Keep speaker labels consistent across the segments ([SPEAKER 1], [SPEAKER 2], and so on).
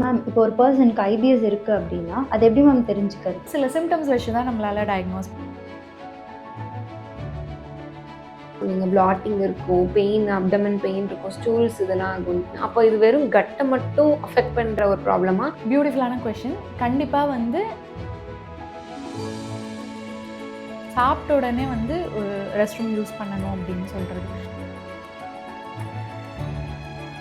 [SPEAKER 1] Ma'am இப்போ ஒரு பர்சனுக்கு ஐபிஎஸ் இருக்கு அப்படின்னா அது எப்படி மேம் தெரிஞ்சுக்கிறது?
[SPEAKER 2] சில சிம்டம்ஸ் வச்சு தான் நம்மளால டயக்னோஸ்
[SPEAKER 3] நீங்க பிளாட்டிங் இருக்கும், பெயின், அப்டமன் பெயின் இருக்கும், ஸ்டூல்ஸ் இதெல்லாம் ஆகும். அப்போ இது வெறும் கட்டை மட்டும் அஃபெக்ட் பண்ற ஒரு ப்ராப்ளமா?
[SPEAKER 2] பியூட்டிஃபுல்லான கொஷின். கண்டிப்பாக வந்து சாப்பிட்ட உடனே வந்து ஒரு ரெஸ்ட் ரூம் யூஸ் பண்ணணும் அப்படின்னு சொல்கிறது.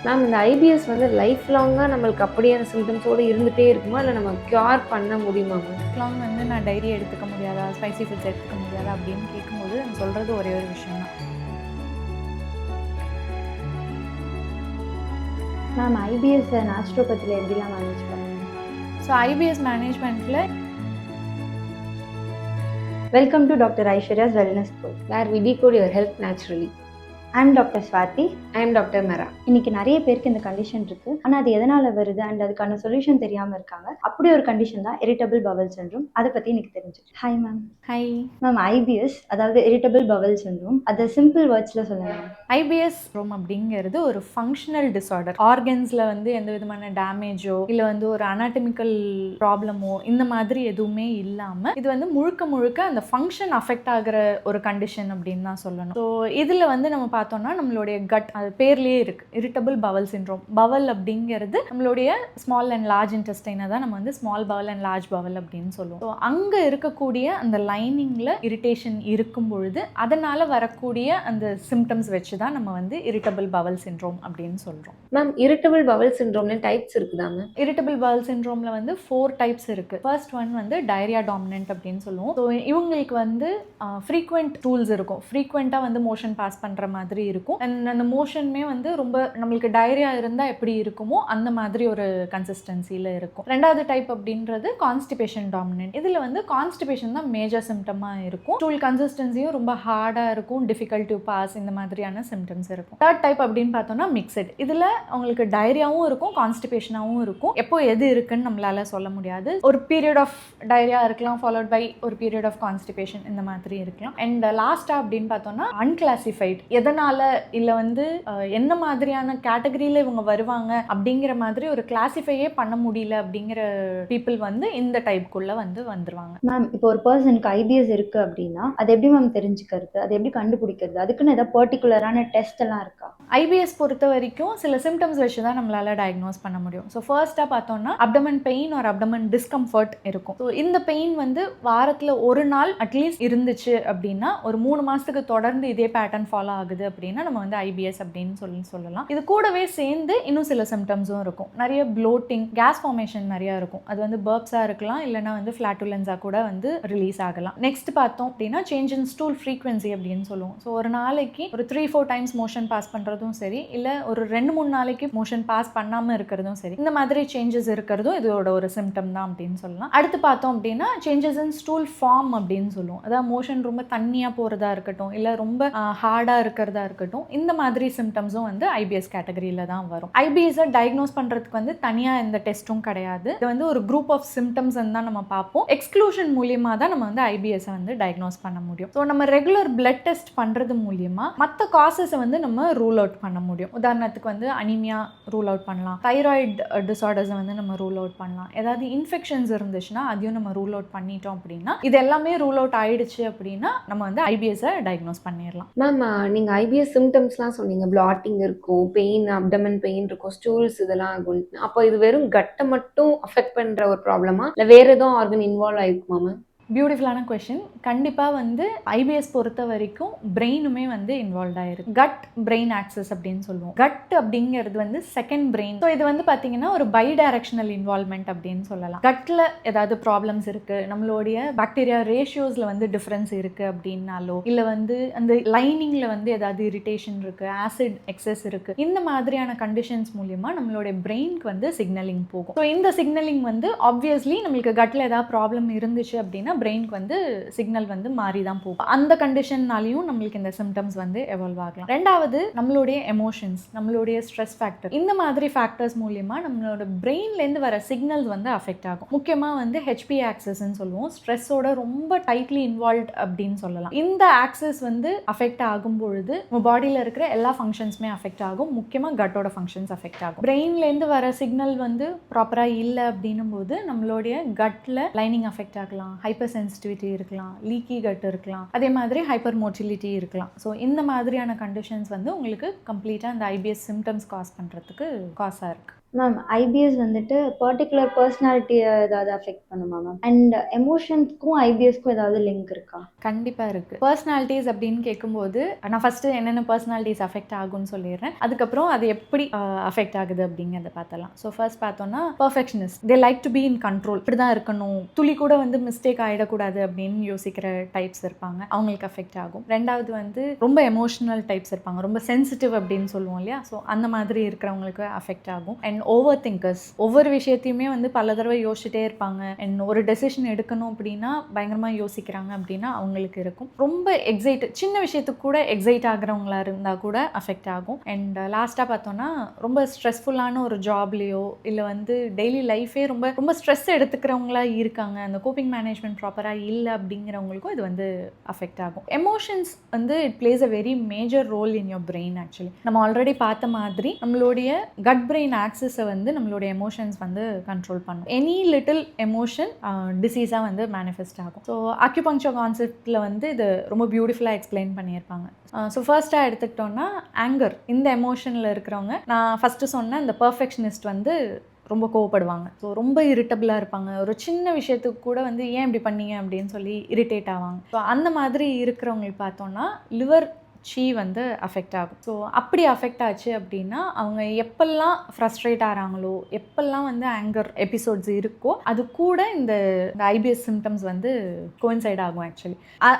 [SPEAKER 3] மேம் இந்த ஐபிஎஸ் வந்து லைஃப் லாங்காக நம்மளுக்கு அப்படியான சிம்டம்ஸோடு இருந்துகிட்டே இருக்குமா, இல்லை நம்ம க்யூர் பண்ண முடியுமா மேம்?
[SPEAKER 2] லாங் வந்து நான் டைரி எடுத்துக்க முடியாதா, ஸ்பைசி ஃபுட்ஸ் எடுத்துக்க முடியாதா அப்படின்னு கேட்கும்போது நான் சொல்கிறது ஒரே ஒரு விஷயம் தான்.
[SPEAKER 1] மேம் ஐபிஎஸ் நேச்சுரோபதியில் எப்படிலாம் மேனேஜ் பண்ணுங்க?
[SPEAKER 2] ஸோ ஐபிஎஸ் மேனேஜ்மெண்ட்டில்
[SPEAKER 1] welcome to doctor Aishwarya's wellness school.
[SPEAKER 3] Where we decode your health naturally.
[SPEAKER 1] I am doctor Swathi.
[SPEAKER 3] I am doctor Mera.
[SPEAKER 1] இன்னைக்கு நிறைய பேருக்கு இந்த கண்டிஷன் இருக்கு, ஆனால் அது எதனால வருது அண்ட் அதுக்கான சொல்யூஷன் தெரியாமல் இருக்காங்க. அப்படி ஒரு கண்டிஷன் தான் இரிட்டபிள் பவல் சிண்ட்ரோம். அதை பற்றி இன்னைக்கு தெரிஞ்சுக்கலாம். Hi ma'am.
[SPEAKER 2] Hi
[SPEAKER 1] ma'am IBS அதாவது இரிட்டபிள் பவல் சிண்ட்ரோம், அதை சிம்பிள் வேர்ட்ஸில் சொல்லுங்க.
[SPEAKER 2] ஐபிஎஸ் ரோம் அப்படிங்கிறது ஒரு ஃபங்க்ஷனல் டிஸார்டர். ஆர்கன்ஸில் வந்து எந்த விதமான டேமேஜோ இல்லை வந்து ஒரு அனாட்டமிக்கல் ப்ராப்ளமோ இந்த மாதிரி எதுவுமே இல்லாமல் இது வந்து முழுக்க முழுக்க அந்த ஃபங்க்ஷன் அஃபெக்ட் ஆகிற ஒரு கண்டிஷன் அப்படின்னு தான் சொல்லணும். ஸோ இதில் வந்து நம்ம பார்த்தோம்னா நம்மளுடைய கட், அது பேர்லேயே இருக்குது, இரிட்டபிள் பவல் சிண்ட்ரோம். பவல் அப்படிங்கிறது நம்மளுடைய ஸ்மால் அண்ட் லார்ஜ் இன்டெஸ்டைனை தான் நம்ம வந்து small bowel and large bowel அப்படின்னு சொல்லுவோம். ஸோ அங்கே இருக்கக்கூடிய அந்த லைனிங்கில் இரிட்டேஷன் இருக்கும் பொழுது அதனால் வரக்கூடிய அந்த சிம்டம்ஸ் வச்சு தான் நம்ம வந்து இரிட்டபிள் பவல் சிண்ட்ரோம் அப்படின்னு சொல்கிறோம்.
[SPEAKER 3] மேம் இரிட்டபிள் பவல் சிண்ட்ரோம்னு டைப்ஸ் இருக்குதா மேம்?
[SPEAKER 2] இரிட்டபிள் பவல் சிண்ட்ரோமில் வந்து 4 டைப்ஸ் இருக்குது. ஃபர்ஸ்ட் ஒன் வந்து டயரியா டாமினன்ட் அப்படின்னு சொல்லுவோம். ஸோ இவங்களுக்கு வந்து ஃப்ரீக்வெண்ட் டூல்ஸ் இருக்கும், ஃப்ரீக்வெண்ட்டாக வந்து மோஷன் பாஸ் பண்ணுற மாதிரி இருக்கும். அண்ட் அந்த மோஷனுமே வந்து ரொம்ப நம்மளுக்கு டயரியா இருந்தால் எப்படி இருக்குமோ அந்த மாதிரி ஒரு கன்சிஸ்டன்சியில் இருக்கும். ரெண்டாவது டைப் அப்படின்றது கான்ஸ்டிபேஷன் டாமினன்ட். இதில் வந்து கான்ஸ்டிபேஷன் தான் மேஜர் சிம்டமாக இருக்கும். ஸ்டூல் கன்சிஸ்டன்சியும் ரொம்ப ஹார்டாக இருக்கும், டிஃபிகல்ட் டு பாஸ், இந்த மாதிரியான சிம்டம்ஸ் இருக்கும். தேர்ட் டைப் அப்படின்னு பார்த்தோம்னா மிக்சட். இதில் உங்களுக்கு டயரியாவும் இருக்கும், கான்ஸ்டிபேஷனாகவும் இருக்கும். எப்போ எது இருக்குன்னு நம்மளால சொல்ல முடியாது. ஒரு பீரியட் ஆஃப் டயரியா இருக்கலாம், ஃபாலோட் பை ஒரு பீரியட் ஆஃப் கான்ஸ்டிபேஷன், இந்த மாதிரி இருக்கலாம். அண்ட் லாஸ்ட்டாக அப்படின்னு பார்த்தோம்னா அன்கிளாசிஃபைட். எதனால் இல்லை வந்து என்ன மாதிரியான கேட்டகரியில் இவங்க வருவாங்க அப்படிங்கிற மாதிரி ஒரு கிளாசிஃபையே பண்ண முடியல அப்படிங்கிற பீப்புள் வந்து இந்த டைப்புக்குள்ளே வந்துருவாங்க.
[SPEAKER 1] மேம் இப்போ ஒரு பர்சனுக்கு ஐபிஎஸ் இருக்கு அப்படின்னா அது எப்படி மேம் தெரிஞ்சுக்கிறது, அது எப்படி கண்டுபிடிக்கிறது, அதுக்குன்னு ஏதாவது பர்டிகுலரான டெஸ்ட் எல்லாம் இருக்கா?
[SPEAKER 2] ஐபிஎஸ் பொறுத்த வரைக்கும் சில சிம்டம்ஸ் வச்சு தான் நம்மளால டயக்னோஸ் பண்ண முடியும். ஸோ ஃபர்ஸ்ட்டாக பார்த்தோம்னா அப்டமன் பெயின் ஒரு அப்டமன் டிஸ்கம்ஃபர்ட் இருக்கும். ஸோ இந்த பெயின் வந்து வாரத்தில் ஒரு நாள் அட்லீஸ்ட் இருந்துச்சு அப்படின்னா, ஒரு 3 மாதத்துக்கு தொடர்ந்து இதே பேட்டர்ன் ஃபாலோ ஆகுது அப்படின்னா நம்ம வந்து ஐபிஎஸ் அப்படின்னு சொல்லலாம். இது கூடவே சேர்ந்து இன்னும் சில சிம்டம்ஸும் இருக்கும். நிறைய ப்ளோட்டிங், கேஸ் ஃபார்மேஷன் நிறையா இருக்கும். அது வந்து பர்ப்ஸாக இருக்கலாம், இல்லைனா வந்து ஃப்ளாட்டுலன்ஸாக கூட வந்து ரிலீஸ் ஆகலாம். நெக்ஸ்ட் பார்த்தோம் அப்படின்னா சேஞ்ச் இன் ஸ்டூல் ஃப்ரீக்வன்சி அப்படின்னு சொல்லுவோம். ஸோ ஒரு நாளைக்கு ஒரு 3-4 டைம்ஸ் மோஷன் பாஸ் பண்ணுறதும் சரி, இல்லை ஒரு 2-3 நாளைக்கு மோஷன் பாஸ் பண்ணாமல் இருக்கிறதும் சரி, இந்த மாதிரி சேஞ்சஸ் இருக்கிறதும் இதோட ஒரு சிம்டம் தான் அப்படின்னு சொல்லலாம். அடுத்து பார்த்தோம் அப்படின்னா சேஞ்சஸ் இன் ஸ்டூல் ஃபார்ம் அப்படின்னு சொல்லுவோம். அதாவது மோஷன் ரொம்ப தண்ணியாக போகிறதா இருக்கட்டும், இல்லை ரொம்ப ஹார்டாக இருக்கிறதா இருக்கட்டும், இந்த மாதிரி சிம்டம்ஸும் வந்து ஐபிஎஸ் கேட்டகரியில் தான் வரும். ஐபிஎஸ்ஸை டயக்னோஸ் பண்ணுறதுக்கு வந்து தனியாக எந்த டெஸ்ட்டும் கிடையாது. இது வந்து ஒரு குரூப் ஆஃப் சிம்டம்ஸ் தான் நம்ம பார்ப்போம். எக்ஸ்க்ளூஷன் மூலியமாக தான் நம்ம வந்து ஐபிஎஸ்ஸை வந்து டயக்னோஸ் பண்ண முடியும். ஸோ நம்ம ரெகுலர் பிளட் டெஸ்ட் பண்ணுறது மூலியமாக மற்ற காசஸை வந்து நம்ம ரூல் அவுட் பண்ண முடியும். உதாரணத்துக்கு வந்து அனிமியா ரூல் அவுட் பண்ணலாம், தைராய்டு டிஸார்டர்ஸை வந்து நம்ம ரூல் அவுட் பண்ணலாம், ஏதாவது இன்ஃபெக்ஷன்ஸ் இருந்துச்சுன்னா அதையும் நம்ம ரூல் அவுட் பண்ணிட்டோம் அப்படின்னா, இது எல்லாமே ரூல் அவுட் ஆயிடுச்சு அப்படின்னா நம்ம வந்து ஐபிஎஸ்ஸை டயக்னோஸ் பண்ணிடலாம்.
[SPEAKER 3] மேம் நீங்கள் ஐபிஎஸ் சிம்டம்ஸ்லாம் சொன்னீங்க, பிளாட்டிங் இருக்கும், பெயின், அப்டமன் பெயின் இருக்கும், ஸ்டூல்ஸ் இதெல்லாம் ஆகும். அப்போ இது வெறும் கட்டை மட்டும் அஃபெக்ட் பண்ணுற ஒரு ப்ராப்ளமா, இல்லை வேறு எதுவும் ஆர்கன் இன்வால்வ் ஆகிருக்குமா மேம்?
[SPEAKER 2] பியூட்டிஃபுல்லான கொஷின். கண்டிப்பாக வந்து ஐபிஎஸ் பொறுத்த வரைக்கும் பிரெயினுமே வந்து இன்வால்வ் ஆயிருக்கு. கட் பிரெயின் ஆக்சஸ் அப்படின்னு சொல்லுவோம். கட் அப்படிங்கிறது வந்து செகண்ட் பிரெயின். ஸோ இது வந்து பார்த்தீங்கன்னா ஒரு பை டைரக்ஷனல் இன்வால்வ்மெண்ட் அப்படின்னு சொல்லலாம். கட்டில் ஏதாவது ப்ராப்ளம்ஸ் இருக்குது, நம்மளுடைய பாக்டீரியா ரேஷியோஸில் வந்து டிஃப்ரென்ஸ் இருக்குது அப்படின்னாலோ, இல்லை வந்து அந்த லைனிங்கில் வந்து ஏதாவது இரிட்டேஷன் இருக்குது, ஆசிட் எக்ஸஸ் இருக்குது, இந்த மாதிரியான கண்டிஷன்ஸ் மூலிமா நம்மளுடைய பிரெயினுக்கு வந்து சிக்னலிங் போகும். ஸோ இந்த சிக்னலிங் வந்து ஆப்வியஸ்லி நம்மளுக்கு கட்டில் ஏதாவது ப்ராப்ளம் இருந்துச்சு அப்படின்னா பிரெயினுக்கு வந்து சிக்னல் வந்து மாறி தான் போகும். அந்த கண்டிஷன்னாலையும் நம்மளுக்கு இந்த சிம்டம்ஸ் வந்து எவால்வ் ஆகலாம். ரெண்டாவது நம்மளுடைய எமோஷன்ஸ், நம்மளுடைய ஸ்ட்ரெஸ் ஃபேக்டர், இந்த மாதிரி ஃபேக்டர்ஸ் மூலியமா நம்மளோட பிரெயின்லேருந்து வர சிக்னல்ஸ் வந்து அஃபெக்ட் ஆகும். முக்கியமாக வந்து ஹெச்பி ஆக்சஸ்ன்னு சொல்லுவோம், ஸ்ட்ரெஸ்ஸோட ரொம்ப டைட்லி இன்வால்வ் அப்படின்னு சொல்லலாம். இந்த ஆக்சஸ் வந்து அஃபெக்ட் ஆகும் பொழுது நம்ம பாடியில் இருக்கிற எல்லா ஃபங்க்ஷன்ஸுமே அஃபெக்ட் ஆகும். முக்கியமாக கட்டோட ஃபங்க்ஷன்ஸ் அஃபெக்ட் ஆகும். பிரெயின்லேருந்து வர சிக்னல் வந்து ப்ராப்பராக இல்லை அப்படின்னும் போது நம்மளுடைய கட்டில் லைனிங் அஃபெக்ட் ஆகலாம், ஹைப்பர் சென்சிட்டிவிட்டி இருக்கலாம், லீக்கி கட் இருக்கலாம், அதே மாதிரி ஹைப்பர் மோட்டிலிட்டி இருக்கலாம். ஸோ இந்த மாதிரியான கண்டிஷன்ஸ் வந்து உங்களுக்கு கம்ப்ளீட்டாக இந்த ஐபிஎஸ் சிம்டம்ஸ் காஸ் பண்ணுறதுக்கு காஸாக இருக்குது.
[SPEAKER 1] மேம் ஐபிஎஸ் வந்துட்டு பர்டிகுலர் பர்சனாலிட்டியை ஏதாவது அஃபெக்ட் பண்ணுமா மேம்? அண்ட் எமோஷன்ஸ்க்கும் ஐபிஎஸ்க்கும் ஏதாவது லிங்க் இருக்கா?
[SPEAKER 2] கண்டிப்பாக இருக்குது. பர்சனாலிட்டிஸ் அப்படின்னு கேட்கும்போது நான் ஃபஸ்ட்டு என்னென்ன பர்சனாலிட்டிஸ் அஃபெக்ட் ஆகும்னு சொல்லிடுறேன், அதுக்கப்புறம் அது எப்படி அஃபெக்ட் ஆகுது அப்படிங்கிறத பார்த்தலாம். ஸோ ஃபர்ஸ்ட் பார்த்தோன்னா perfectionist, they like to be in control, இப்படி தான் இருக்கணும், துளி கூட வந்து மிஸ்டேக் ஆகிடக்கூடாது அப்படின்னு யோசிக்கிற டைப்ஸ் இருப்பாங்க, அவங்களுக்கு அஃபெக்ட் ஆகும். ரெண்டாவது வந்து ரொம்ப எமோஷனல் டைப்ஸ் இருப்பாங்க, ரொம்ப சென்சிட்டிவ் அப்படின்னு சொல்லுவோம் இல்லையா, ஸோ அந்த மாதிரி இருக்கிறவங்களுக்கு அஃபெக்ட் ஆகும். அண்ட் ஓவர் திங்கர்ஸ், ஒவ்வொரு விஷயத்தையுமே வந்து பல தடவை யோசிச்சுட்டே இருப்பாங்க. அண்ட் ஒரு டெசிஷன் எடுக்கணும் அப்படின்னா பயங்கரமாக யோசிக்கிறாங்க அப்படின்னா அவங்களுக்கு இருக்கும். ரொம்ப சின்ன விஷயத்துக்கு கூட எக்ஸைட் ஆகிறவங்களா இருந்தால் கூட அஃபெக்ட் ஆகும். அண்ட் லாஸ்ட்டாக பார்த்தோன்னா ரொம்ப ஸ்ட்ரெஸ்ஃபுல்லான ஒரு ஜாப்லேயோ இல்லை வந்து டெய்லி லைஃபே ரொம்ப ரொம்ப ஸ்ட்ரெஸ் எடுத்துக்கிறவங்களா இருக்காங்க, அந்த கோப்பிங் மேனேஜ்மெண்ட் ப்ராப்பராக இல்லை அப்படிங்கிறவங்களுக்கும் இது வந்து அஃபெக்ட் ஆகும். எமோஷன்ஸ் வந்து it plays a very major role in your brain. Actually நம்ம ஆல்ரெடி பார்த்த மாதிரி நம்மளுடைய கட் பிரெயின் ஆக்சஸை வந்து நம்மளுடைய எமோஷன்ஸ் வந்து கண்ட்ரோல் பண்ணும். எனி லிட்டில் எமோஷன் டிசீஸாக வந்து மேனிஃபெஸ்ட் ஆகும். ஸோ அக்யூபங்க்சர் கான்செப்டில் வந்து இது ரொம்ப பியூட்டிஃபுல்லாக எக்ஸ்பிளைன் பண்ணியிருப்பாங்க. ஸோ ஃபர்ஸ்ட்டாக எடுத்துக்கிட்டோன்னா ஆங்கர், இந்த எமோஷனில் இருக்கிறவங்க, நான் ஃபஸ்ட்டு சொன்ன இந்த பர்ஃபெக்ஷனிஸ்ட் வந்து ரொம்ப கோவப்படுவாங்க. ஸோ ரொம்ப இரிட்டபிளாக இருப்பாங்க, ஒரு சின்ன விஷயத்துக்கு கூட வந்து ஏன் இப்படி பண்ணீங்க அப்படின்னு சொல்லி இரிட்டேட் ஆவாங்க. ஸோ அந்த மாதிரி இருக்கிறவங்களுக்கு பார்த்தோன்னா லிவர் வந்து அஃபெக்ட் ஆகும். ஸோ அப்படி அஃபெக்ட் ஆச்சு அப்படின்னா அவங்க எப்பெல்லாம் ஃப்ரஸ்ட்ரேட் ஆகிறாங்களோ, எப்பெல்லாம் வந்து ஆங்கர் எபிசோட்ஸ் இருக்கோ அது கூட இந்த ஐபிஎஸ் சிம்டம்ஸ் வந்து கோயின்சைட் ஆகும். ஆக்சுவலி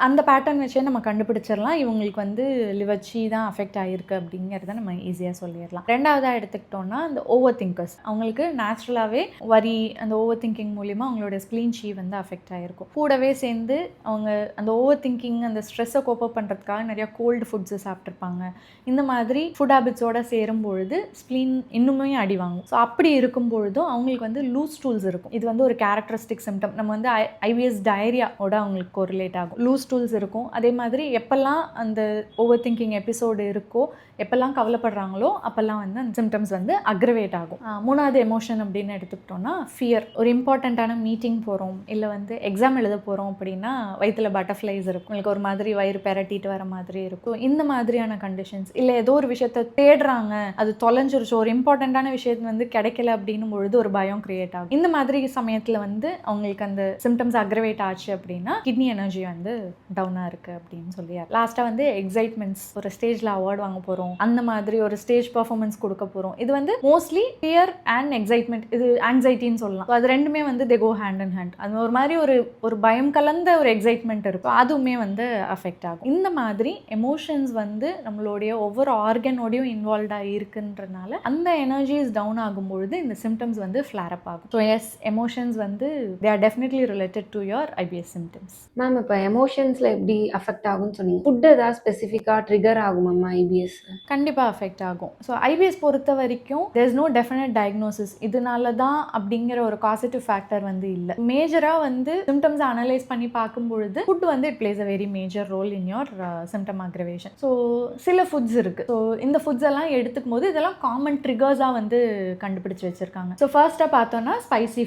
[SPEAKER 2] அந்த பேட்டர்ன் வச்சே நம்ம கண்டுபிடிச்சிடலாம் இவங்களுக்கு வந்து லிவர் தான் அஃபெக்ட் ஆகிருக்கு அப்படிங்கிறத நம்ம ஈஸியாக சொல்லிடலாம். ரெண்டாவதாக எடுத்துக்கிட்டோன்னா இந்த ஓவர் திங்கர்ஸ், அவங்களுக்கு நேச்சுரலாகவே வரி, அந்த ஓவர் திங்கிங் மூலிமா அவங்களோட ஸ்ப்ளீன் வந்து அஃபெக்ட் ஆகிருக்கும். கூடவே சேர்ந்து அவங்க அந்த ஓவர் திங்கிங், அந்த ஸ்ட்ரெஸ்ஸை கோப்பப் பண்ணுறதுக்காக நிறையா கோல்டு ஃபுட்ஸு சாப்பிட்ருப்பாங்க. இந்த மாதிரி ஃபுட் ஹேபிட்ஸோடு சேரும்பொழுது ஸ்ப்ளீன் இன்னுமே அடி வாங்கும். ஸோ அப்படி இருக்கும் பொழுதும் அவங்களுக்கு வந்து லூஸ் ஸ்டூல்ஸ் இருக்கும். இது வந்து ஒரு கேரக்டரிஸ்டிக் சிம்டம். நம்ம வந்து ஐபிஎஸ் டயரியாவோட அவங்களுக்கு கோரிலேட் ஆகும். லூஸ் ஸ்டூல்ஸ் இருக்கும். அதே மாதிரி எப்பெல்லாம் அந்த ஓவர் திங்கிங் எபிசோடு இருக்கோ, எப்பெல்லாம் கவலைப்படுறாங்களோ அப்போல்லாம் வந்து அந்த சிம்டம்ஸ் வந்து அக்ரவேட் ஆகும். மூணாவது எமோஷன் அப்படின்னு எடுத்துக்கிட்டோன்னா ஃபியர். ஒரு இம்பார்ட்டண்ட்டான மீட்டிங் போகிறோம், இல்லை வந்து எக்ஸாம் எழுத போகிறோம் அப்படின்னா வயிற்றுல பட்டர்ஃப்ளைஸ் இருக்கும், உங்களுக்கு ஒரு மாதிரி வயிறு பெரட்டிட்டு வர மாதிரி இருக்கும். இந்த மாதிரியான கண்டிஷன்ஸ், இல்லை ஏதோ ஒரு விஷயத்த தேடுறாங்க, அது தொலைஞ்சிருச்சு, ஒரு இம்பார்ட்டண்ட்டான விஷயத்து வந்து கிடைக்கல அப்படின்னும் பொழுது ஒரு பயம் கிரியேட் ஆகும். இந்த மாதிரி சமயத்தில் வந்து அவங்களுக்கு அந்த சிம்டம்ஸ் அக்ரவேட் ஆச்சு அப்படின்னா கிட்னி எனர்ஜி வந்து டவுனாக இருக்குது அப்படின்னு சொல்லி. லாஸ்ட்டாக வந்து எக்ஸைட்மெண்ட்ஸ், ஒரு ஸ்டேஜில் அவார்டு வாங்க போகிறோம், அந்த மாதிரி ஒரு ஸ்டேஜ் பர்ஃபார்மன்ஸ் கொடுக்க போகிறோம். இது வந்து மோஸ்ட்லி ஃபியர் அண்ட் எக்ஸைட்மெண்ட், இது ஆங்ஸைட்டின்னு சொல்லலாம். அது ரெண்டுமே வந்து தே கோ ஹேண்ட் அண்ட் ஹேண்ட். அது ஒரு மாதிரி ஒரு பயம் கலந்த ஒரு எக்ஸைட்மெண்ட் இருக்கும், அதுவுமே வந்து அஃபெக்ட் ஆகும். இந்த மாதிரி எமோஷன்ஸ் வந்து நம்மளுடைய ஒவ்வொரு ஆர்கனோடையும் இன்வால்வ்டாக இருக்குன்றனால அந்த எனர்ஜிஸ் டவுன் ஆகும்பொழுது இந்த சிம்டம்ஸ் வந்து ஃப்ளேர் அப் ஆகும். ஸோ எஸ், எமோஷன்ஸ் வந்து they are definitely related to your IPS symptoms.
[SPEAKER 3] Ma'am இப்போ எமோஷன்ஸில் எப்படி அஃபெக்ட் ஆகும்னு சொன்னீங்க, ஃபுட் ஏதாவது ஸ்பெசிஃபிக்காக ட்ரிகர் ஆகும் மேம் ஐபிஎஸ்?
[SPEAKER 2] கண்டிப்பாக அஃபெக்ட் ஆகும். ஸோ ஐபிஎஸ் பொறுத்த வரைக்கும் there is no definite diagnosis, இதனால தான் அப்படிங்கிற ஒரு காசிட்டிவ் ஃபேக்டர் வந்து இல்லை. மேஜராக வந்து சிம்டம்ஸை அனலைஸ் பண்ணி பார்க்கும்பொழுது ஃபுட் வந்து it plays a very major role in your symptom aggravation. So சில ஃபுட்ஸ் இருக்குது. ஸோ இந்த ஃபுட்ஸ் எல்லாம் எடுத்துக்கும் போது இதெல்லாம் காமன் ட்ரிகர்ஸாக வந்து கண்டுபிடிச்சு வச்சிருக்காங்க. ஸோ ஃபர்ஸ்ட்டாக பார்த்தோன்னா ஸ்பைசி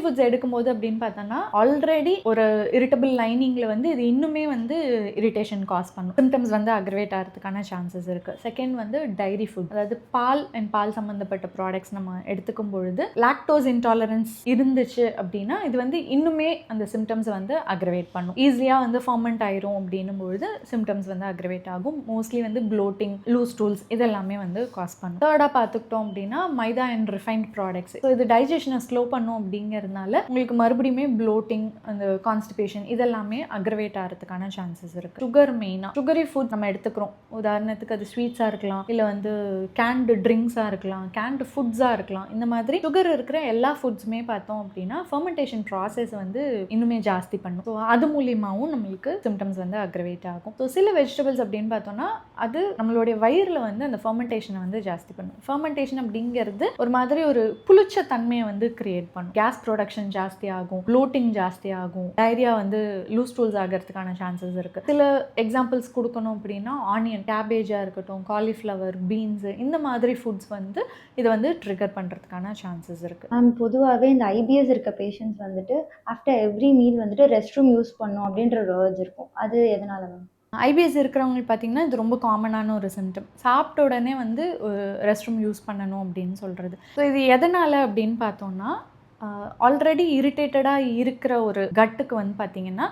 [SPEAKER 2] ஃபுட்ஸ் எடுக்கும்போது அப்படின்னு பார்த்தோன்னா ஆல்ரெடி ஒரு இரிட்டபிள் லைனிங்கில் வந்து இது இன்னுமே வந்து இரிட்டேஷன் காஸ் பண்ணும், சிம்டம்ஸ் வந்து அக்ரவேட் ஆகிறதுக்கான சான்சஸ் இருக்குது. செகண்ட் வந்து டைரி ஃபுட், அதாவது பால் அண்ட் பால் சம்மந்தப்பட்ட ப்ராடக்ட்ஸ் நம்ம எடுத்துக்கும் பொழுது லாக்டோஸ் இன்டாலரன்ஸ் இருந்துச்சு அப்படின்னா இது வந்து இன்னுமே அந்த சிம்டம்ஸ் வந்து அக்ரவேட் பண்ணும். ஈஸியாக வந்து ஃபர்மெண்ட் ஆயிரும் அப்படின்னும் பொழுது சிம்டம்ஸ் வந்து அக்ரவேட் அக்ரவேட் ஆகும். மோஸ்ட்லி வந்து ப்ளோட்டிங், லூஸ் ஸ்டூல்ஸ் இதெல்லாமே வந்து காஸ் பண்ணும். தேர்டாக பார்த்துக்கிட்டோம் அப்படின்னா மைதா அண்ட் ரிஃபைன்ட் ப்ராடக்ட்ஸ். ஸோ இது டைஜஷனை ஸ்லோ பண்ணும் அப்படிங்கிறதுனால உங்களுக்கு மறுபடியுமே ப்ளோட்டிங், அந்த கான்ஸ்டிபேஷன் இதெல்லாமே அக்ரவேட் ஆகிறதுக்கான சான்சஸ் இருக்குது. சுகர் மெயினாக சுகரி ஃபுட் நம்ம எடுத்துக்கிறோம். உதாரணத்துக்கு அது ஸ்வீட்ஸாக இருக்கலாம், இல்லை வந்து கேண்டு ட்ரிங்க்ஸாக இருக்கலாம், கேண்டு ஃபுட்ஸாக இருக்கலாம். இந்த மாதிரி சுகர் இருக்கிற எல்லா ஃபுட்ஸுமே பார்த்தோம் அப்படின்னா ஃபெர்மெண்டேஷன் ப்ராசஸ் வந்து இன்னுமே ஜாஸ்தி பண்ணும். ஸோ அது மூலியமாகவும் நம்மளுக்கு சிம்டம்ஸ் வந்து அக்ரவேட் ஆகும். ஸோ சில வெஜிடபிள்ஸ் அப்படின்னு பார்த்தோம்னா அது நம்மளுடைய வயிறில் வந்து அந்த ஃபெர்மெண்டேஷனை வந்து ஜாஸ்தி பண்ணும். ஃபெர்மெண்டேஷன் அப்படிங்கிறது ஒரு மாதிரி ஒரு புளிச்ச தன்மையை வந்து கிரியேட் பண்ணும். கேஸ் ப்ரொடக்ஷன் ஜாஸ்தி ஆகும், ப்ளோட்டிங் ஜாஸ்தி ஆகும், டைரியா வந்து லூஸ் ஸ்டூல்ஸ் ஆகிறதுக்கான சான்சஸ் இருக்குது. சில எக்ஸாம்பிள்ஸ் கொடுக்கணும் அப்படின்னா ஆனியன், கேபேஜாக இருக்கட்டும், காலிஃப்ளவர், பீன்ஸு இந்த மாதிரி ஃபுட்ஸ் வந்து இதை வந்து ட்ரிகர் பண்ணுறதுக்கான சான்சஸ் இருக்குது.
[SPEAKER 1] மேம் பொதுவாகவே இந்த ஐபிஎஸ் இருக்க பேஷண்ட்ஸ் வந்துட்டு ஆஃப்டர் எவ்ரி மீல் வந்துட்டு ரெஸ்ட் ரூம் யூஸ் பண்ணும் அப்படின்ற ஒரு urge இருக்கும். அது எதனால மேம்?
[SPEAKER 2] ஐபிஎஸ் இருக்கிறவங்களுக்கு பார்த்திங்கன்னா இது ரொம்ப காமனான ஒரு சிம்டம். சாப்பிட்ட உடனே வந்து ரெஸ்ட் ரூம் யூஸ் பண்ணணும் அப்படின்னு சொல்கிறது. ஸோ இது எதனால் அப்படின்னு பார்த்தோன்னா ஆல்ரெடி இரிட்டேட்டடாக இருக்கிற ஒரு கட்டுக்கு வந்து பார்த்திங்கன்னா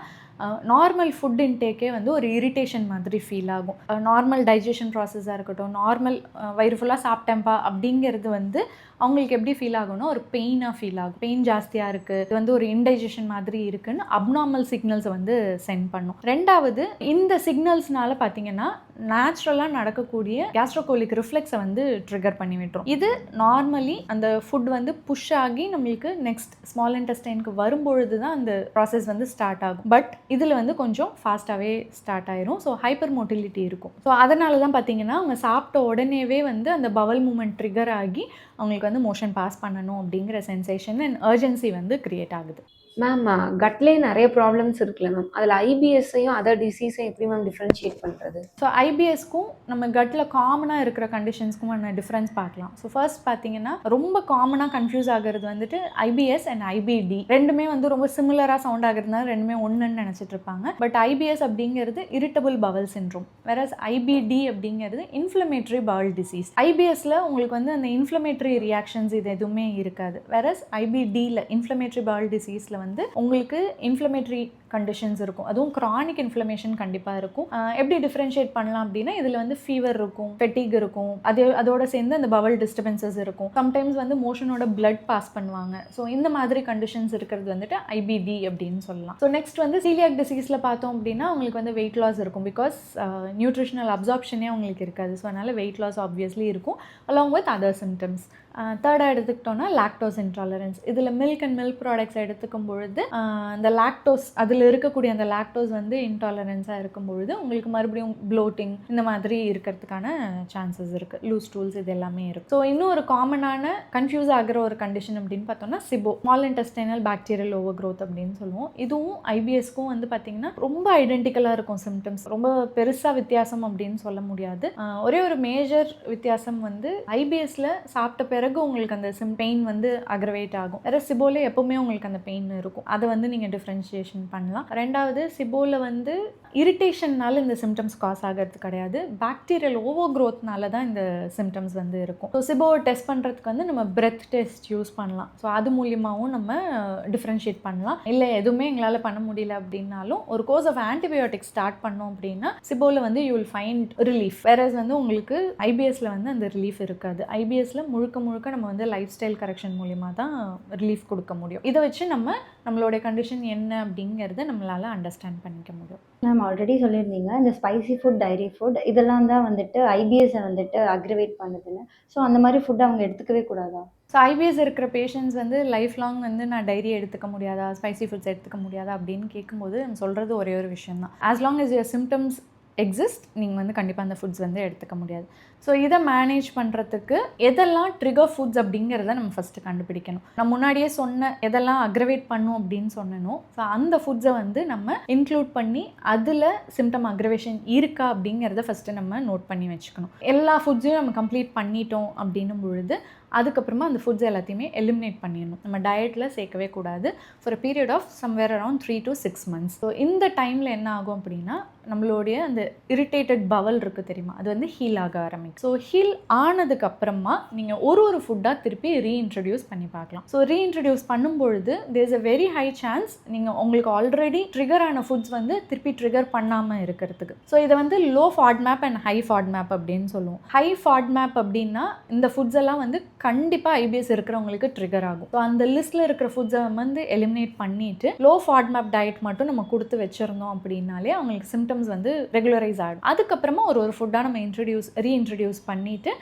[SPEAKER 2] நார்மல் ஃபுட் இன்டேக்கே வந்து ஒரு இரிட்டேஷன் மாதிரி ஃபீல் ஆகும். நார்மல் டைஜஷன் ப்ராசஸாக இருக்கட்டும், நார்மல் வயிறு ஃபுல்லாக சாப்பிட்டேன்ப்பா அப்படிங்கிறது வந்து அவங்களுக்கு எப்படி ஃபீல் ஆகும்னா ஒரு பெயினாக ஃபீல் ஆகும். பெயின் ஜாஸ்தியாக இருக்குது, இது வந்து ஒரு இன்டைஜஷன் மாதிரி இருக்குன்னு அப்நார்மல் சிக்னல்ஸை வந்து சென்ட் பண்ணும். ரெண்டாவது, இந்த சிக்னல்ஸ்னால பார்த்தீங்கன்னா நேச்சுரலாக நடக்கக்கூடிய கேஸ்ட்ரோகோலிக் ரிஃப்ளெக்ஸை வந்து ட்ரிகர் பண்ணி விட்டுரும். இது நார்மலி அந்த ஃபுட் வந்து புஷ் ஆகி நம்மளுக்கு நெக்ஸ்ட் ஸ்மால் இன்டெஸ்டைனுக்கு வரும்பொழுது தான் அந்த ப்ராசஸ் வந்து ஸ்டார்ட் ஆகும். பட் இதில் வந்து கொஞ்சம் ஃபாஸ்ட்டாகவே ஸ்டார்ட் ஆயிரும். ஸோ ஹைப்பர் மோட்டிலிட்டி இருக்கும். ஸோ அதனால தான் பார்த்தீங்கன்னா அவங்க சாப்பிட்ட உடனேவே வந்து அந்த பவல் மூமெண்ட் ட்ரிகர் ஆகி அவங்களுக்கு வந்து மோஷன் பாஸ் பண்ணணும் அப்படிங்கிற சென்சேஷன் அண்ட் அர்ஜென்சி வந்து கிரியேட் ஆகுது.
[SPEAKER 3] மேம் கட்லேயே நிறைய ப்ராப்ளம்ஸ் இருக்குல்ல மேம், அதில் ஐபிஎஸ்ஸையும் அதர் டிசீஸையும் எப்படி மேம் டிஃப்ரென்ஷியேட் பண்ணுறது?
[SPEAKER 2] ஸோ ஐபிஎஸ்க்கும் நம்ம கட்டில் காமனாக இருக்கிற கண்டிஷன்ஸ்க்கும் நம்ம டிஃப்ரென்ஸ் பார்க்கலாம். ஸோ ஃபர்ஸ்ட் பார்த்தீங்கன்னா ரொம்ப காமனாக கன்ஃபியூஸ் ஆகிறது வந்துட்டு ஐபிஎஸ் அண்ட் ஐபிடி ரெண்டுமே வந்து ரொம்ப சிமிலராக சவுண்ட் ஆகிறதுனால ரெண்டுமே ஒன்றுன்னு நினச்சிட்டு இருப்பாங்க. பட் ஐபிஎஸ் அப்படிங்கிறது irritable bowel syndrome, whereas IPT அப்படிங்கிறது இன்ஃப்ளமேட்டரி பவல் டிசீஸ். ஐபிஎஸ்ல உங்களுக்கு வந்து அந்த இன்ஃப்ளமேட்டரி ரியாக்ஷன்ஸ் இது எதுவுமே இருக்காது. வேறஸ் ஐபிடியில் இன்ஃப்ளமேட்டரி பவல் டிசீஸில் வந்து உங்களுக்கு இன்ஃப்ளமேட்டரி கண்டிஷன்ஸ் இருக்கும், அதுவும் கிரானிக் இன்ஃப்ளமேஷன் கண்டிப்பாக இருக்கும். எப்படி டிஃப்ரென்ஷியேட் பண்ணலாம் அப்படின்னா இதில் வந்து ஃபீவர் இருக்கும், ஃபெட்டிக் இருக்கும், அதோட சேர்ந்து அந்த பவல் டிஸ்டர்பன்சஸ் இருக்கும். சம்டைம்ஸ் வந்து மோஷனோட பிளட் பாஸ் பண்ணுவாங்க. ஸோ இந்த மாதிரி கண்டிஷன்ஸ் இருக்கிறது வந்துட்டு ஐபிடி அப்படின்னு சொல்லலாம். ஸோ நெக்ஸ்ட் வந்து சீலியாக் டிசீஸில் பார்த்தோம் அப்படின்னா உங்களுக்கு வந்து வெயிட் லாஸ் இருக்கும். பிகாஸ் நியூட்ரிஷனல் அப்சார்ப்ஷனே உங்களுக்கு இருக்காது. ஸோ அதனால் வெயிட் லாஸ் ஆப்வியஸ்லி இருக்கும் அலாங் வித் அதர் சிம்டம்ஸ். தேர்டாக எடுத்துக்கிட்டோன்னா லாக்டோஸ் இன்டாலரன்ஸ். இதில் மில்க் அண்ட் மில்க் ப்ராடக்ட்ஸ் எடுத்துக்கும் பொழுது அந்த லாக்டோஸ், அதில் இருக்கக்கூடிய அந்த லாக்டோஸ் வந்து இன்டாலரன்ஸாக இருக்கும் பொழுது உங்களுக்கு மறுபடியும் ப்ளோட்டிங் இந்த மாதிரி இருக்கிறதுக்கான சான்சஸ் இருக்குது. லூஸ் ஸ்டூல்ஸ் இது எல்லாமே இருக்குது. ஸோ இன்னும் ஒரு காமனான கன்ஃபியூஸ் ஆகிற ஒரு கண்டிஷன் அப்படின்னு பார்த்தோம்னா SIBO, small intestinal bacterial overgrowth அப்படின்னு சொல்லுவோம். இதுவும் ஐபிஎஸ்க்கும் வந்து பார்த்தீங்கன்னா ரொம்ப ஐடென்டிக்கலாக இருக்கும் சிம்டம்ஸ். ரொம்ப பெருசாக வித்தியாசம் அப்படின்னு சொல்ல முடியாது. ஒரே ஒரு மேஜர் வித்தியாசம் வந்து ஐபிஎஸ்ல சாப்பிட்ட பிறகு உங்களுக்கு அந்த பெயின் வந்து அக்ரவேட் ஆகும். வேற சிபோல எப்பவுமே உங்களுக்கு அந்த பெயின் இருக்கும். அதை வந்து நீங்க டிஃபரன்ஷியேஷன் பண்ணலாம். ரெண்டாவது, சிபோல வந்து இரிட்டேஷன்னால இந்த சிம்டம்ஸ் காஸ் ஆகிறது கிடையாது, பாக்டீரியல் ஓவர் க்ரோத்னால தான் இந்த சிம்டம்ஸ் வந்து இருக்கும். ஸோ சிபோவை டெஸ்ட் பண்ணுறதுக்கு வந்து நம்ம பிரெத் டெஸ்ட் யூஸ் பண்ணலாம். ஸோ அது மூலியமாகவும் நம்ம டிஃப்ரென்ஷியேட் பண்ணலாம். இல்லை எதுவுமே எங்களால் பண்ண முடியல அப்படின்னாலும் ஒரு கோர்ஸ் ஆஃப் ஆன்டிபயோட்டிக் ஸ்டார்ட் பண்ணோம் அப்படின்னா சிபோவில் வந்து you will find relief. Whereas வந்து உங்களுக்கு ஐபிஎஸ்ல வந்து அந்த ரிலீஃப் இருக்காது. ஐபிஎஸ்ல முழுக்க நம்ம வந்து லைஃப் ஸ்டைல் கரெக்ஷன் மூலியமாக தான் ரிலீஃப் கொடுக்க முடியும். இதை வச்சு நம்மளோட கண்டிஷன் என்ன அப்படிங்கிறத நம்மளால அண்டர்ஸ்டாண்ட் பண்ணிக்க முடியும்.
[SPEAKER 1] மேம் ஆல்ரெடி சொல்லியிருந்தீங்க இந்த ஸ்பைசி ஃபுட், டைரி ஃபுட் இதெல்லாம் தான் வந்துட்டு ஐபிஎஸ்ஸை வந்துட்டு அக்ரிவேட் பண்ணுதுன்னு. ஸோ அந்த மாதிரி ஃபுட் அவங்க எடுத்துக்கவே கூடாதா?
[SPEAKER 2] ஸோ ஐபிஎஸ் இருக்கிற பேஷண்ட்ஸ் வந்து லைஃப் லாங் வந்து நான் டைரி எடுத்துக்க முடியாதா, ஸ்பைசி ஃபுட்ஸ் எடுத்துக்க முடியாதா அப்படின்னு கேட்கும்போது நம்ம சொல்கிறது ஒரே ஒரு விஷயம் தான். As long as your symptoms exist நீங்கள் வந்து கண்டிப்பாக அந்த ஃபுட்ஸ் வந்து எடுத்துக்க முடியாது. ஸோ இதை மேனேஜ் பண்ணுறதுக்கு எதெல்லாம் ட்ரிகர் ஃபுட்ஸ் அப்படிங்கிறத நம்ம ஃபஸ்ட்டு கண்டுபிடிக்கணும். நான் முன்னாடியே சொன்ன எதெல்லாம் அக்ரவேட் பண்ணும் அப்படின்னு சொன்னனோ, ஸோ அந்த ஃபுட்ஸை வந்து நம்ம இன்க்ளூட் பண்ணி அதில் சிம்டம் அக்ரவேஷன் இருக்கா அப்படிங்கிறத ஃபஸ்ட்டு நம்ம நோட் பண்ணி வச்சுக்கணும். எல்லா ஃபுட்ஸையும் நம்ம கம்ப்ளீட் பண்ணிட்டோம் அப்படின்னும் பொழுது அதுக்கப்புறமா அந்த ஃபுட்ஸ் எல்லாத்தையுமே எலிமினேட் பண்ணிடணும். நம்ம டயட்டில் சேர்க்கவே கூடாது for a period of somewhere around 3 to 6 months. So இந்த டைமில் என்ன ஆகும் அப்படின்னா நம்மளுடைய அந்த இரிட்டேட்டட் பவல் இருக்குது தெரியுமா, அது வந்து ஹீல் ஆக ஆரம்பிக்கும். ஸோ ஹீல் ஆனதுக்கு அப்புறமா நீங்கள் ஒரு ஃபுட்டாக திருப்பி ரீஇன்ட்ரடியூஸ் பண்ணி பார்க்கலாம். ஸோ ரீஇன்ட்ரடியூஸ் பண்ணும்பொழுது there is a very high chance நீங்கள் உங்களுக்கு ஆல்ரெடி ட்ரிகர் ஆன ஃபுட்ஸ் வந்து திருப்பி ட்ரிகர் பண்ணாமல் இருக்கிறதுக்கு. ஸோ இதை வந்து low FODMAP and high FODMAP அப்படின்னு சொல்லுவோம். ஹை ஃபாட்மேப் அப்படின்னா இந்த ஃபுட்ஸ் எல்லாம் வந்து கண்டிப்பாக ஐபிஎஸ் இருக்கிறவங்களுக்கு ட்ரிகர் ஆகும். ஸோ அந்த லிஸ்ட்டில் இருக்கிற ஃபுட்ஸை வந்து எலிமினேட் பண்ணிவிட்டு லோ ஃபாட்மேப் டயட் மட்டும் நம்ம கொடுத்து வச்சுருந்தோம் அப்படின்னாலே அவங்களுக்கு சிம்டம்ஸ் வந்து ரெகுலரைஸ் ஆகிடும். அதுக்கப்புறமா ஒரு ஃபுட்டாக நம்ம ரீஇன்ட்ரடியூஸ் பண்ணிவிட்டு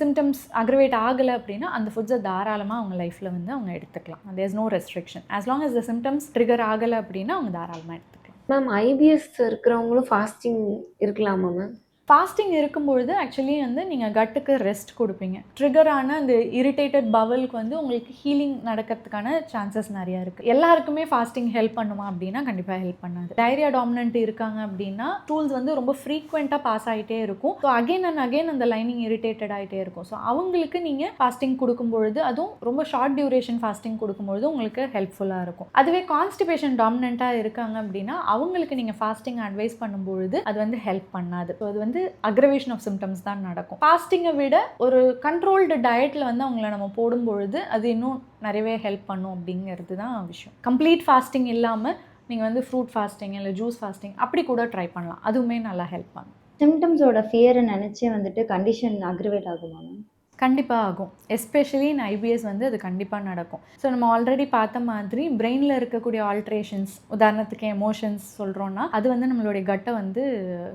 [SPEAKER 2] சிம்டம்ஸ் அக்ரவேட் ஆகலை அப்படின்னா அந்த ஃபுட்ஸை தாராளமாக அவங்க லைஃப்பில் வந்து அவங்க எடுத்துக்கலாம். There is no restriction. As long as the symptoms trigger ஆகலை அப்படின்னா அவங்க தாராளமாக எடுத்துக்கலாம்.
[SPEAKER 3] மேம் ஐபிஎஸ் இருக்கிறவங்களும் ஃபாஸ்டிங் இருக்கலாமா மேம்?
[SPEAKER 2] ஃபாஸ்டிங் இருக்கும்பொழுது ஆக்சுவலி வந்து நீங்கள் கட்டுக்கு ரெஸ்ட் கொடுப்பீங்க. ட்ரிகரான அந்த இரிட்டேட்டட் பவலுக்கு வந்து உங்களுக்கு ஹீலிங் நடக்கிறதுக்கான சான்சஸ் நிறையா இருக்குது. எல்லாருக்குமே ஃபாஸ்டிங் ஹெல்ப் பண்ணுமா அப்படின்னா கண்டிப்பாக ஹெல்ப் பண்ணாது. டைரியா டாமினன்ட் இருக்காங்க அப்படின்னா டூல்ஸ் வந்து ரொம்ப ஃப்ரீக்வெண்ட்டாக பாஸ் ஆகிட்டே இருக்கும். ஸோ அகெயின் அண்ட் அகெயின் அந்த லைனிங் இரிட்டேட்டட் ஆகிட்டே இருக்கும். ஸோ அவங்களுக்கு நீங்கள் ஃபாஸ்டிங் கொடுக்கும்பொழுது, அதுவும் ரொம்ப ஷார்ட் டியூரேஷன் ஃபாஸ்டிங் கொடுக்கும்பொழுது உங்களுக்கு ஹெல்ப்ஃபுல்லாக இருக்கும். அதுவே கான்ஸ்டிபேஷன் டாமினண்ட்டாக இருக்காங்க அப்படின்னா அவங்களுக்கு நீங்கள் ஃபாஸ்டிங் அட்வைஸ் பண்ணும்பொழுது அது வந்து ஹெல்ப் பண்ணாது. ஸோ அது வந்து அக்ரவேஷன் ஆஃப் சிம்டம்ஸ் தான் நடக்கும். ஃபாஸ்டிங்கை விட ஒரு கண்ட்ரோல்டு டயட்டில் வந்து அவங்கள நம்ம போடும்பொழுது அது இன்னும் நிறையவே ஹெல்ப் பண்ணும் அப்படிங்கிறது தான் விஷயம். கம்ப்ளீட் ஃபாஸ்டிங் இல்லாமல் நீங்கள் வந்து ஃப்ரூட் ஃபாஸ்டிங் இல்லை ஜூஸ் ஃபாஸ்டிங் அப்படி கூட ட்ரை பண்ணலாம். அதுவுமே நல்லா ஹெல்ப் பண்ணும்.
[SPEAKER 1] சிம்டம்ஸோட ஃபியரை நினச்சி வந்துட்டு கண்டிஷன் அக்ரிவேட் ஆகுமா மேம்?
[SPEAKER 2] கண்டிப்பாக ஆகும். எஸ்பெஷலி இன் ஐபிஎஸ் வந்து அது கண்டிப்பாக நடக்கும். ஸோ நம்ம ஆல்ரெடி பார்த்த மாதிரி பிரெயினில் இருக்கக்கூடிய ஆல்ட்ரேஷன்ஸ், உதாரணத்துக்கு எமோஷன்ஸ் சொல்கிறோன்னா அது வந்து நம்மளுடைய கட்டை வந்து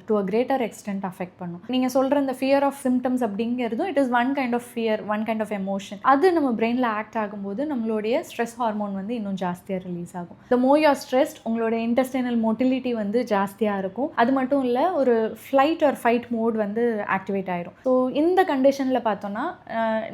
[SPEAKER 2] to a greater extent affect பண்ணும். நீங்கள் சொல்கிற இந்த ஃபியர் ஆஃப் சிம்டம்ஸ் அப்படிங்கிறதும் it is one kind of fear, one kind of emotion. அது நம்ம பிரெயினில் ஆக்ட் ஆகும்போது நம்மளுடைய ஸ்ட்ரெஸ் ஹார்மோன் வந்து இன்னும் ஜாஸ்தியாக ரிலீஸ் ஆகும். த மோர் யூ ஆர் ஸ்ட்ரெஸ்ட், உங்களுடைய இன்டெஸ்டைனல் மோட்டிலிட்டி வந்து ஜாஸ்தியாக இருக்கும். அது மட்டும் இல்லை, ஒரு ஃப்ளைட் ஆர் ஃபைட் மோட் வந்து ஆக்டிவேட் ஆயிரும். ஸோ இந்த கண்டிஷனில் பார்த்தோன்னா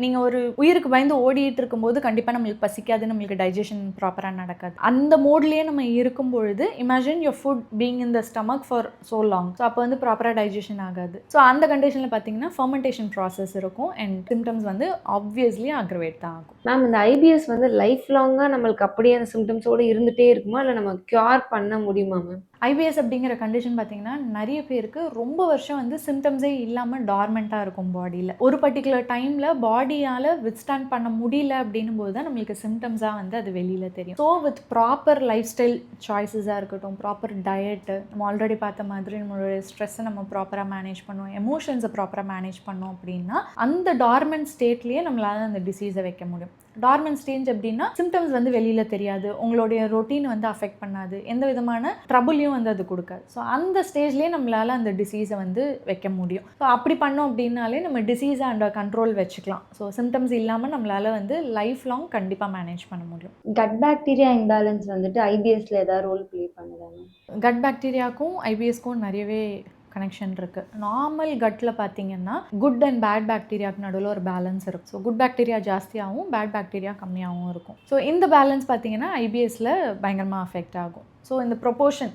[SPEAKER 2] நீங்கள் ஒரு உயிருக்கு பயந்து ஓடிட்டு இருக்கும்போது கண்டிப்பாக நம்மளுக்கு பசிக்காது, நம்மளுக்கு டைஜஷன் ப்ராப்பராக நடக்காது. அந்த மோட்லேயே நம்ம இருக்கும் பொழுது imagine your food being in the stomach for so long. So அப்போ வந்து ப்ராப்பராக டைஜஷன் ஆகாது. ஸோ அந்த கண்டிஷனில் பார்த்தீங்கன்னா ஃபர்மெண்டேஷன் ப்ராசஸ் இருக்கும் அண்ட் சிம்டம்ஸ் வந்து ஆப்வியஸ்லி அக்ரவேட் தான் ஆகும்.
[SPEAKER 3] மேம் இந்த ஐபிஎஸ் வந்து லைஃப் லாங்காக நம்மளுக்கு அப்படியே அந்த சிம்டம்ஸோடு இருந்துகிட்டே இருக்குமா, இல்லை நம்ம க்யூர் பண்ண முடியுமா மேம்?
[SPEAKER 2] ஐபிஎஸ் அப்படிங்கிற கண்டிஷன் பார்த்தீங்கன்னா நிறைய பேருக்கு ரொம்ப வருஷம் வந்து சிம்டம்ஸே இல்லாமல் டார்மெண்ட்டாக இருக்கும் பாடியில். ஒரு பர்டிகுலர் டைமில் பாடியால் வித்ஸ்டாண்ட் பண்ண முடியல அப்படின்னும் போது தான் நம்மளுக்கு சிம்டம்ஸாக வந்து அது வெளியில் தெரியும். So with proper lifestyle சாய்ஸஸாக இருக்கட்டும், ப்ராப்பர் டயட்டு, நம்ம ஆல்ரெடி பார்த்த மாதிரி நம்மளுடைய ஸ்ட்ரெஸ்ஸை நம்ம ப்ராப்பராக மேனேஜ் பண்ணுவோம், எமோஷன்ஸை ப்ராப்பராக மேனேஜ் பண்ணோம் அப்படின்னா அந்த டார்மெண்ட் ஸ்டேட்லேயே நம்மளால் அந்த டிசீஸை வைக்க முடியும். டார்மெண்ட் ஸ்டேஜ் அப்படின்னா சிம்டம்ஸ் வந்து வெளியில் தெரியாது, உங்களுடைய ரொட்டீன் வந்து அஃபெக்ட் பண்ணாது, எந்த விதமான ட்ரபுளையும் வந்து அது கொடுக்காது. ஸோ அந்த ஸ்டேஜ்லேயே நம்மளால் அந்த டிசீஸை வந்து வைக்க முடியும். ஸோ அப்படி பண்ணோம் அப்படின்னாலே நம்ம டிசீஸை அண்டர் கண்ட்ரோல் வச்சுக்கலாம். ஸோ சிம்டம்ஸ் இல்லாமல் நம்மளால் வந்து லைஃப் லாங் கண்டிப்பாக மேனேஜ் பண்ண முடியும்.
[SPEAKER 1] கட் பாக்டீரியா இம்பேலன்ஸ் வந்துட்டு ஐபிஎஸ்ல ஏதாவது ரோல் ப்ளே பண்ணுதாங்க?
[SPEAKER 2] கட் பாக்டீரியாவுக்கும் ஐபிஎஸ்க்கும் நிறையவே கனெக்ஷன் இருக்குது. நார்மல் கட்டில் பார்த்தீங்கன்னா குட் அண்ட் பேட் பாக்டீரியாவுக்கு நடுவில் ஒரு பேலன்ஸ் இருக்கும். ஸோ குட் பாக்டீரியா ஜாஸ்தியாகவும் பேட் பாக்டீரியா கம்மியாகவும் இருக்கும். ஸோ இந்த பேலன்ஸ் பார்த்தீங்கன்னா ஐபிஎஸ்ல பயங்கரமாக அஃபெக்ட் ஆகும். ஸோ இந்த ப்ரொபோர்ஷன்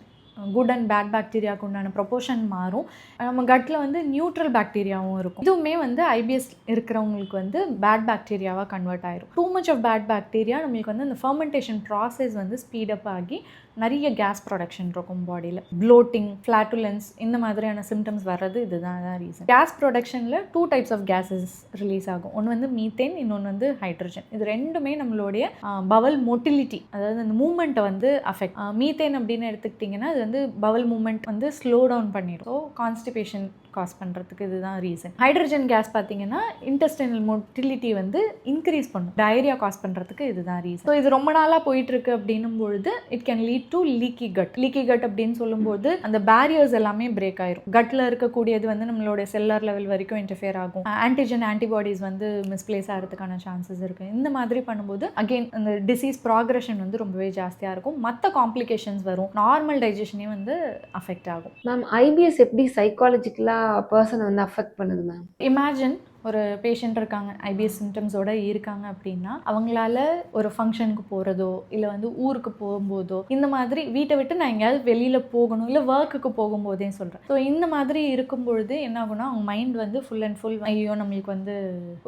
[SPEAKER 2] குட் அண்ட் பேட் பாக்டீரியாவுக்கு உண்டான ப்ரொபோர்ஷன் மாறும். நம்ம கட்டில் வந்து நியூட்ரல் பாக்டீரியாவும் இருக்கும். இதுவுமே வந்து ஐபிஎஸ் இருக்கிறவங்களுக்கு வந்து பேட் பாக்டீரியாவாக கன்வெர்ட் ஆயிரும். Too much of bad bacteria நம்மளுக்கு வந்து அந்த ஃபர்மெண்டேஷன் ப்ராசஸ் வந்து ஸ்பீடப் ஆகி நிறைய கேஸ் ப்ரொடக்ஷன் இருக்கும் பாடியில். ப்ளோட்டிங், ஃப்ளாட்டுலன்ஸ் இந்த மாதிரியான சிம்டம்ஸ் வர்றது இதுதான் ரீசன். கேஸ் ப்ரொடக்ஷனில் 2 types ஆஃப் கேஸஸ் ரிலீஸ் ஆகும். ஒன்று வந்து மீத்தேன், இன்னொன்று வந்து ஹைட்ரஜன். இது ரெண்டுமே நம்மளுடைய பவல் மோட்டிலிட்டி, அதாவது அந்த மூமெண்ட்டை வந்து அஃபெக்ட். மீத்தேன் அப்படின்னு எடுத்துக்கிட்டிங்கன்னா அது வந்து பவல் மூமெண்ட் வந்து ஸ்லோ டவுன் பண்ணிடும். ஸோ கான்ஸ்டிபேஷன் காஸ் பண்ணுறதுக்கு இதுதான் ரீசன். ஹைட்ரஜன் கேஸ் பார்த்தீங்கன்னா இன்டெஸ்டைனல் மோட்டிலிட்டி வந்து இன்க்ரீஸ் பண்ணும், டயரியா காஸ் பண்ணுறதுக்கு இதுதான் ரீசன். ஸோ இது ரொம்ப நாளாக போயிட்டுருக்கு அப்படின்னும் பொழுது it can lead to leaky cut. Leaky cut அப்படின்னு சொல்லும்போது அந்த பேரியர்ஸ் எல்லாமே பிரேக் ஆயிரும். கட்டில் இருக்கக்கூடியது வந்து நம்மளுடைய செல்லார் லெவல் வரைக்கும் இன்டர்ஃபியர் ஆகும். ஆன்டிஜன் ஆன்டிபாடிஸ் வந்து மிஸ்பிளேஸ் ஆகிறதுக்கான சான்சஸ் இருக்குது. இந்த மாதிரி பண்ணும்போது அகெயின் அந்த டிசீஸ் ப்ராக்ரெஷன் வந்து ரொம்பவே ஜாஸ்தியாக இருக்கும். மற்ற காம்ப்ளிகேஷன்ஸ் வரும், நார்மல் டைஜஷனே வந்து அஃபெக்ட் ஆகும்.
[SPEAKER 3] மேம் ஐபிஎஸ் எப்படி சைக்காலஜிக்கலாக பர்சனை வந்து அஃபெக்ட் பண்ணுது மேம்?
[SPEAKER 2] இமேஜின் ஒரு பேஷண்ட் இருக்காங்க ஐபிஎஸ் சிம்டம்ஸோட இருக்காங்க அப்படின்னா அவங்களால ஒரு ஃபங்க்ஷனுக்கு போகிறதோ இல்லை வந்து ஊருக்கு போகும்போதோ இந்த மாதிரி வீட்டை விட்டு நான் எங்கேயாவது வெளியில் போகணும் இல்லை ஒர்க்குக்கு போகும்போதே சொல்கிறேன். ஸோ இந்த மாதிரி இருக்கும்பொழுது என்ன ஆகும்னா அவங்க மைண்ட் வந்து ஃபுல் அண்ட் ஃபுல் ஐயோ நம்மளுக்கு வந்து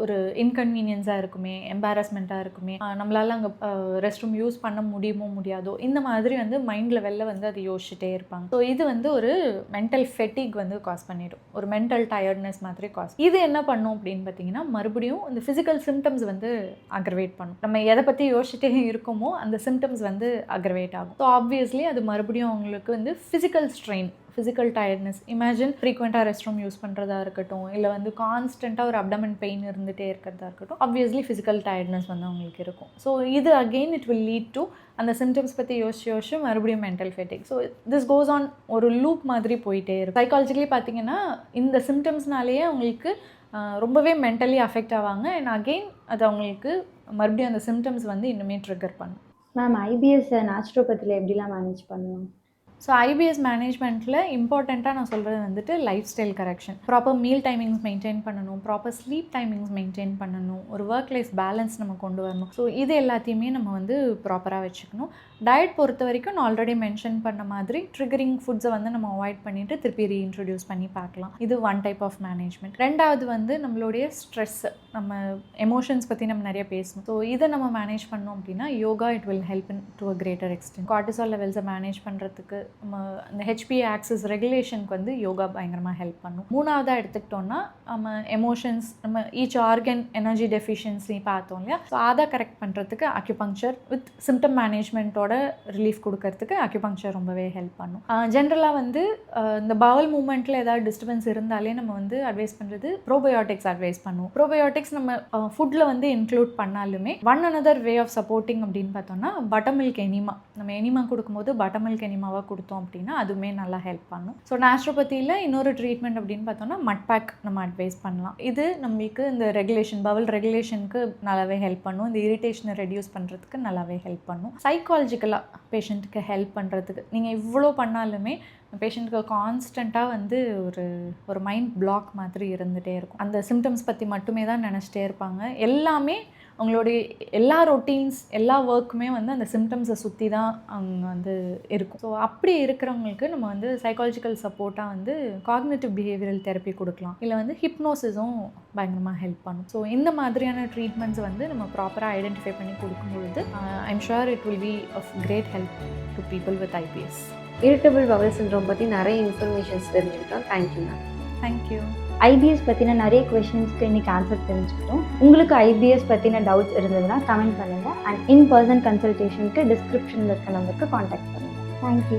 [SPEAKER 2] ஒரு இன்கன்வீனியன்ஸாக இருக்குமே, எம்பாரஸ்மெண்ட்டாக இருக்குமே, நம்மளால அங்கே ரெஸ்ட் ரூம் யூஸ் பண்ண முடியுமோ முடியாதோ இந்த மாதிரி வந்து மைண்ட் லெவலில் வந்து அதை யோசிச்சுட்டே இருப்பாங்க. ஸோ இது வந்து ஒரு மென்டல் ஃபெட்டிக் வந்து காஸ் பண்ணிடும், ஒரு மென்டல் டயர்ட்னஸ் மாதிரி காஸ். இது என்ன பண்ணும் அப்படின்னு பார்த்தீங்கன்னா மறுபடியும் இந்த ஃபிசிக்கல் சிம்டம்ஸ் வந்து அக்ரவேட் பண்ணும். நம்ம எதை பற்றி யோசிச்சுட்டே இருக்கோமோ அந்த சிம்டம்ஸ் வந்து அக்ரவேட் ஆகும். ஸோ ஆப்வியஸ்லி அது மறுபடியும் அவங்களுக்கு வந்து physical strain, physical tiredness. Imagine ஃப்ரீக்வெண்ட்டாக ரெஸ்ட் ரூம் யூஸ் பண்ணுறதா இருக்கட்டும், இல்லை வந்து கான்ஸ்டண்ட்டாக ஒரு அப்டமன் பெயின் இருந்துகிட்டே இருக்கிறதா இருக்கட்டும், ஆப்வியஸ்லி ஃபிசிக்கல் டயர்ட்னஸ் வந்து அவங்களுக்கு இருக்கும். ஸோ இது again it will lead to அந்த சிம்டம்ஸ் பற்றி யோசிச்சு மறுபடியும் mental ஃபெட்டிக். So this goes on, ஒரு லூப் மாதிரி போயிட்டே இருக்கும். சைக்காலஜிக்கலி பார்த்தீங்கன்னா இந்த சிம்டம்ஸ்னாலேயே அவங்களுக்கு ரொம்பவே மென்டலி அஃபெக்ட் ஆவாங்க. அண்ட் அகெயின் அது அவங்களுக்கு மறுபடியும் அந்த சிம்டம்ஸ் வந்து இன்னுமே ட்ரிகர் பண்ணும்.
[SPEAKER 1] மேம் ஐபிஎஸ் நேச்சுரோபதியில் எப்படிலாம் மேனேஜ் பண்ணுவோம்?
[SPEAKER 2] ஸோ ஐபிஎஸ் மேனேஜ்மெண்ட்டில் இம்பார்ட்டண்ட்டாக நான் சொல்கிறது வந்துட்டு life style correction. Proper meal timings maintain பண்ணணும், ப்ராப்பர் ஸ்லீப் டைமிங்ஸ் மெயின்டைன் பண்ணணும், ஒரு ஒர்க் லைஃப் பேலன்ஸ் நம்ம கொண்டு வரணும். ஸோ இது எல்லாத்தையுமே நம்ம வந்து ப்ராப்பராக வச்சுக்கணும். டயட் பொறுத்த வரைக்கும் நான் ஆல்ரெடி மென்ஷன் பண்ண மாதிரி ட்ரிகரிங் ஃபுட்ஸை வந்து நம்ம அவாய்ட் பண்ணிவிட்டு திருப்பி ரீஇன்ட்ரடியூஸ் பண்ணி பார்க்கலாம். இது ஒன் டைப் ஆஃப் மேனேஜ்மெண்ட். ரெண்டாவது வந்து நம்மளுடைய ஸ்ட்ரெஸ், நம்ம எமோஷன்ஸ் பற்றி நம்ம நிறைய பேசணும். ஸோ இதை நம்ம மேனேஜ் பண்ணோம் அப்படின்னா yoga it will help in to a greater extent. Cortisol லெவல்ஸை மேனேஜ் பண்ணுறதுக்கு நம்ம இந்த ஹெச்பி ஆக்சிஸ் ரெகுலேஷனுக்கு வந்து யோகா பயங்கரமாக ஹெல்ப் பண்ணும். மூணாவதாக எடுத்துக்கிட்டோன்னா நம்ம எமோஷன்ஸ், நம்ம ஈச் ஆர்கன் எனர்ஜி டெஃபிஷியன்சி பார்த்தோம் இல்லையா, ஸோ அதை கரெக்ட் பண்ணுறதுக்கு அக்யூபங்க்சர் வித் சிம்டம் மேனேஜ்மெண்ட்டோட ரிலீஃப் கொடுக்கறதுக்கு அக்யூபங்க்சர் ரொம்பவே ஹெல்ப் பண்ணும். ஜென்ரலாக வந்து இந்த பவல் மூமெண்ட்டில் ஏதாவது டிஸ்டர்பன்ஸ் இருந்தாலே நம்ம வந்து அட்வைஸ் பண்ணுறது ப்ரோபயோட்டிக்ஸ் அட்வைஸ் பண்ணுவோம். ப்ரோபயோட்டிக்ஸ் நம்ம ஃபுட்டில் வந்து இன்க்ளூட் பண்ணாலுமே one another way of supporting அப்படின்னு பார்த்தோம்னா பட்டர் மில்க் எனிமா, நம்ம எனிமா கொடுக்கும்போது பட்டர் மில்க் எனிமாவாக கொடுத்தோம் அப்படின்னா அதுவுமே நல்லா ஹெல்ப் பண்ணும். ஸோ நேச்சுரோபதியில் இன்னொரு ட்ரீட்மெண்ட் அப்படின்னு பார்த்தோம்னா மட் பேக் நம்ம அட்வைஸ் பண்ணலாம். இது நம்மளுக்கு இந்த ரெகுலேஷன், பவல் ரெகுலேஷனுக்கு நல்லாவே ஹெல்ப் பண்ணும், இந்த இரிட்டேஷனை ரெடியூஸ் பண்ணுறதுக்கு நல்லாவே ஹெல்ப் பண்ணும். சைக்காலஜிக்கலாக பேஷண்ட்டுக்கு ஹெல்ப் பண்ணுறதுக்கு நீங்கள் இவ்வளோ பண்ணாலுமே பேஷண்ட்டுக்கு கான்ஸ்டண்ட்டாக வந்து ஒரு மைண்ட் பிளாக் மாதிரி இருந்துகிட்டே இருக்கும். அந்த சிம்டம்ஸ் பற்றி மட்டுமே தான் நினச்சிட்டே இருப்பாங்க. எல்லாமே அவங்களுடைய எல்லா ரொட்டீன்ஸ், எல்லா ஒர்க்குமே வந்து அந்த சிம்டம்ஸை சுற்றி தான் அவங்க வந்து இருக்கும். ஸோ அப்படி இருக்கிறவங்களுக்கு நம்ம வந்து சைக்காலஜிக்கல் சப்போர்ட்டாக வந்து காக்னிட்டிவ் பிஹேவியரல் தெரப்பி கொடுக்கலாம், இல்லை வந்து ஹிப்னோசிஸும் பயங்கரமாக ஹெல்ப் பண்ணும். ஸோ இந்த மாதிரியான ட்ரீட்மெண்ட்ஸ் வந்து நம்ம ப்ராப்பராக ஐடென்டிஃபை பண்ணி கொடுக்கும்பொழுது I'm sure it will be of great help to people with IBS.
[SPEAKER 3] Irritable bowel syndrome பற்றி நிறைய இன்ஃபர்மேஷன்ஸ் தெரிஞ்சுக்கிட்டோம். Thank you ma'am.
[SPEAKER 2] தேங்க்யூ.
[SPEAKER 1] ஐபிஎஸ் பற்றின நிறைய கொஷின்ஸ்க்கு இன்றைக்கி ஆன்சர் தெரிஞ்சுக்கிட்டோம். உங்களுக்கு ஐபிஎஸ் பற்றின டவுட்ஸ் இருந்ததுன்னா கமெண்ட் பண்ணுங்கள். அண்ட் இன் பர்சன் கன்சல்டேஷனுக்கு டிஸ்கிரிப்ஷனில் இருக்க நம்பருக்கு காண்டாக்ட் பண்ணுங்கள். தேங்க்யூ.